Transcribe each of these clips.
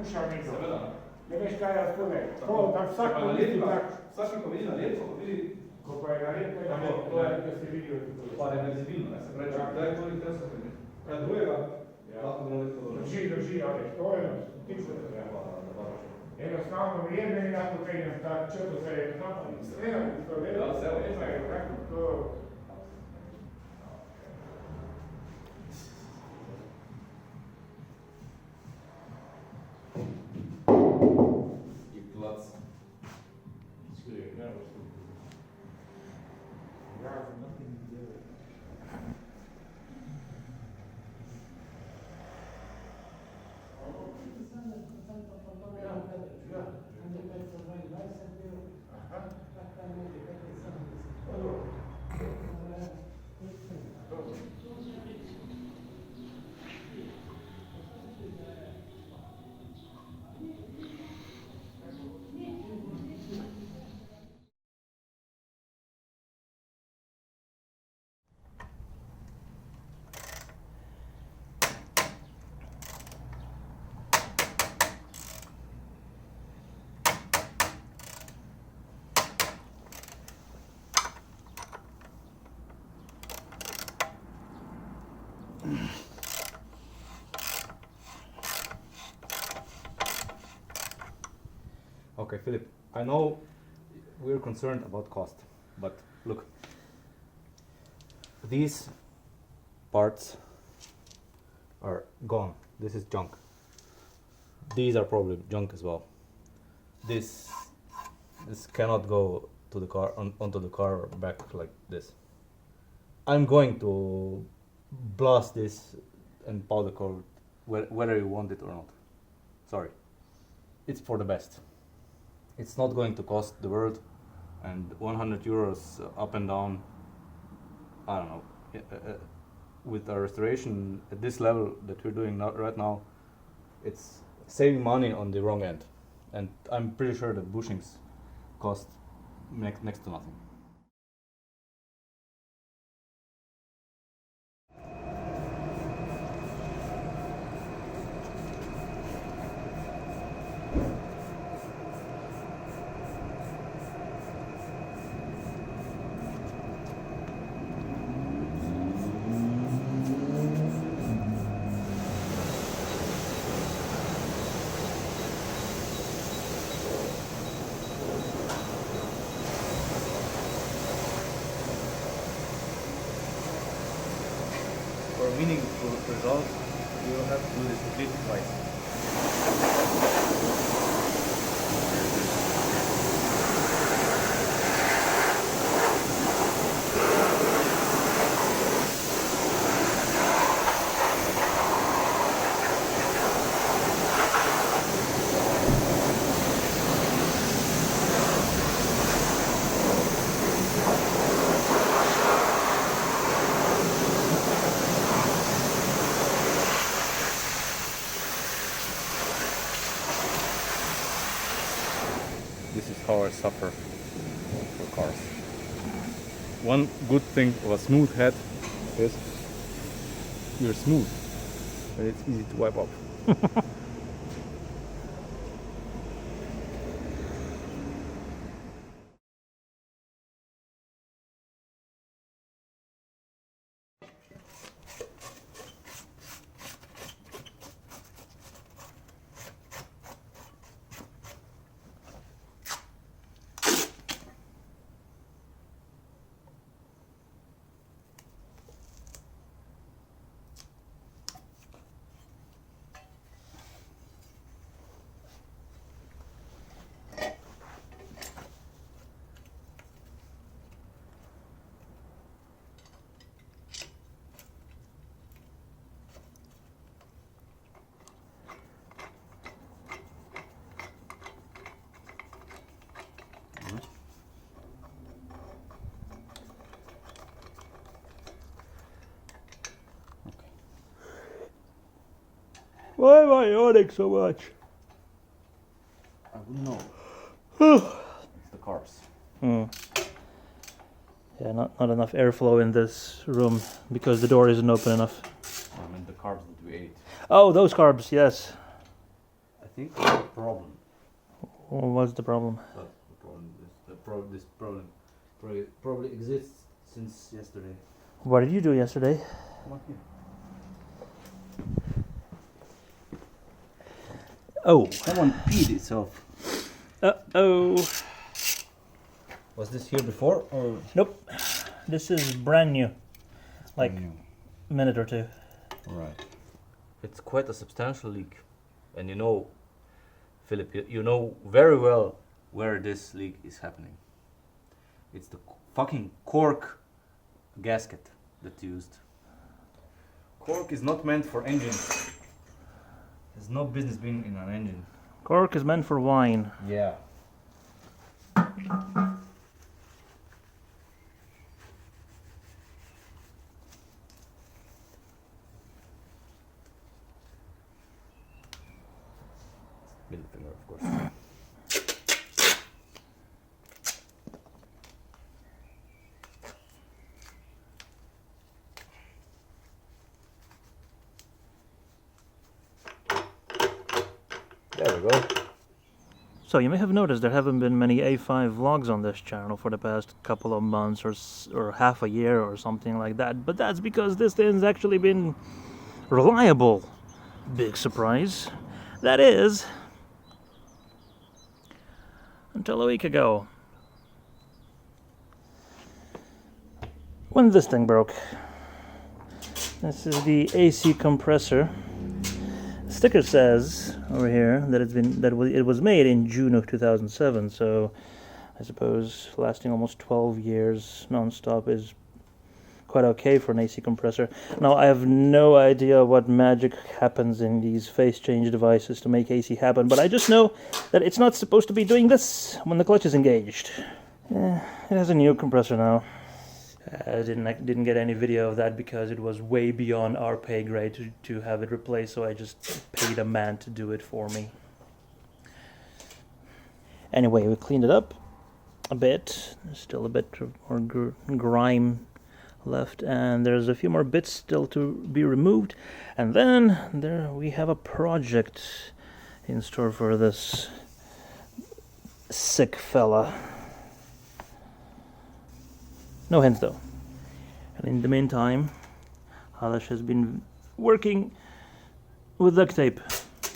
puša nekdo. Ne veš, kaj je spune. Tako vsak pomeni tak. Vsak, ko vidi nalepko, ko vidi... Ko pa je nalepko, to je, da se vidijo. Pa je nevizibilno, ne se preče. Kdaj je to in kaj se pomeni? Kaj drugega? Lahko bi nalepko dobro. Drži, ali to je enostavno vrijeme je jako penjem, ta črto se je tam, Okay, Philip, I know we're concerned about cost, but look, these parts are gone. This is junk. These are probably junk as well. This cannot go to the car onto the car or back like this. I'm going to blast this and powder coat whether you want it or not. Sorry, it's for the best. It's not going to cost the world, and 100 euros up and down, I don't know, with our restoration at this level that we're doing right now, it's saving money on the wrong end, and I'm pretty sure that bushings cost next to nothing. For a meaningful result, you will have to do this completely twice. This is how I suffer for cars. One good thing of a smooth head is you're smooth and it's easy to wipe up. Why am I yawning so much? I wouldn't know. It's the carbs. Yeah, not enough airflow in this room because the door isn't open enough. I mean the carbs that we ate. Oh, those carbs, yes. I think there's a problem. What's the problem? But this problem probably exists since yesterday. What did you do yesterday? Come on here. Oh. Someone peed itself. Uh-oh. Was this here before or? Nope. This is brand new. Like a minute or two. Right. It's quite a substantial leak. And you know, Philip, you know very well where this leak is happening. It's the fucking cork gasket that's used. Cork is not meant for engines. There's no business being in an engine. Cork is meant for wine. Yeah. Middle finger, of course. There we go. So you may have noticed there haven't been many A5 vlogs on this channel for the past couple of months or half a year or something like that. But that's because this thing's actually been reliable. Big surprise. That is, until a week ago, when this thing broke. This is the AC compressor. Sticker says over here that it was made in June of 2007, so I suppose lasting almost 12 years non-stop is quite okay for an AC compressor. Now I have no idea what magic happens in these phase change devices to make AC happen, but I just know that it's not supposed to be doing this when the clutch is engaged. It has a new compressor now. I didn't get any video of that because it was way beyond our pay grade to have it replaced, so I just paid a man to do it for me. Anyway, we cleaned it up a bit. There's still a bit more grime left, and there's a few more bits still to be removed. And then there we have a project in store for this sick fella. No hints though. And in the meantime, Halash has been working with duct tape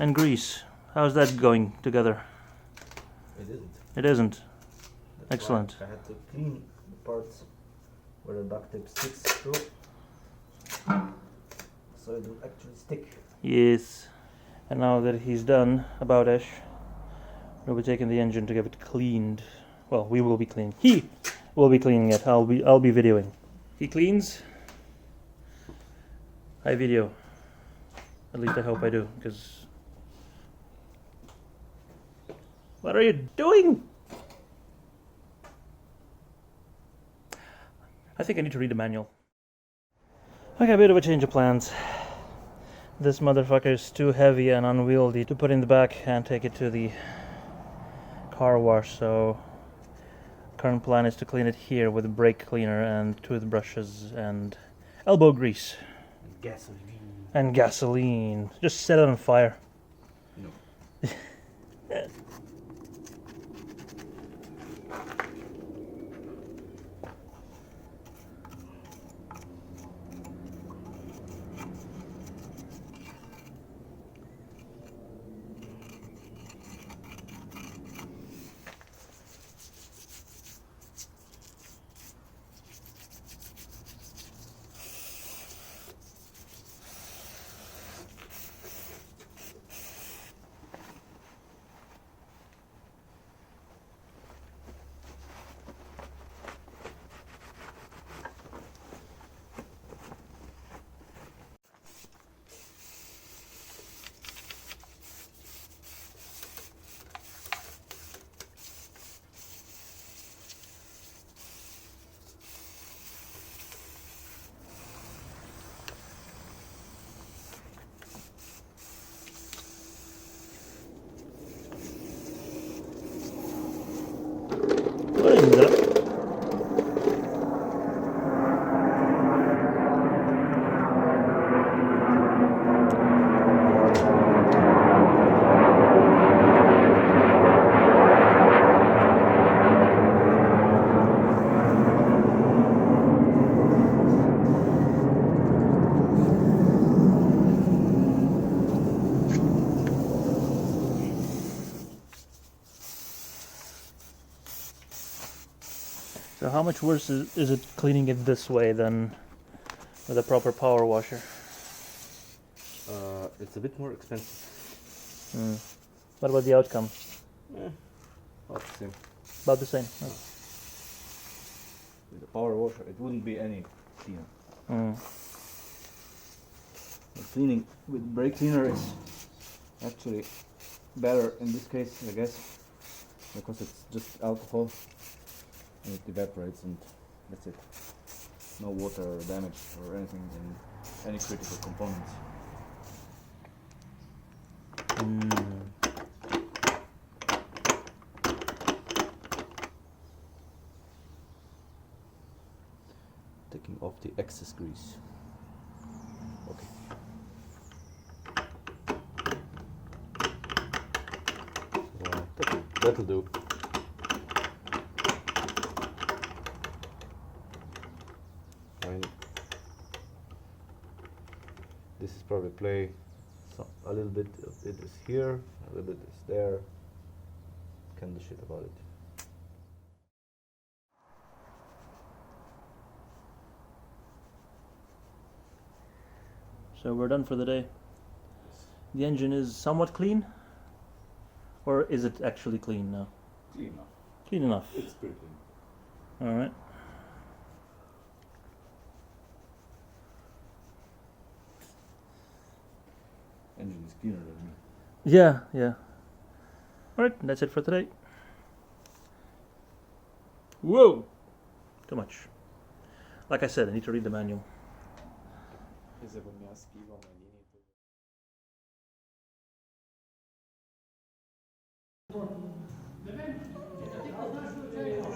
and grease. How's that going together? It isn't. It isn't. That's Excellent. why I had to clean the parts where the duct tape sticks through, so it will actually stick. Yes. And now that he's done, about-ish, we'll be taking the engine to get it cleaned. Well, we will be cleaning. He will be cleaning it. I'll be videoing. He cleans. I video. At least I hope I do, because... What are you doing? I think I need to read the manual. Okay, a bit of a change of plans. This motherfucker is too heavy and unwieldy to put in the back and take it to the car wash, so current plan is to clean it here with a brake cleaner and toothbrushes and elbow grease. Gasoline. And gasoline. Just set it on fire. No. So how much worse is it cleaning it this way than with a proper power washer? It's a bit more expensive. What about the outcome? About the same. About the same. With the power washer, it wouldn't be any cleaner. The cleaning with brake cleaner is actually better in this case, I guess, because it's just alcohol and it evaporates and that's it. No water damage or anything in any critical components. Taking off the excess grease. Okay. So that'll do. Fine. This is probably play. So a little bit of it is here, a little bit is there. Can do shit about it. So we're done for the day. The engine is somewhat clean? Or is it actually clean now? Clean enough. Clean enough. It's pretty clean. Alright. Engine is cleaner than me. Yeah, yeah. Alright, that's it for today. Whoa! Too much. Like I said, I need to read the manual.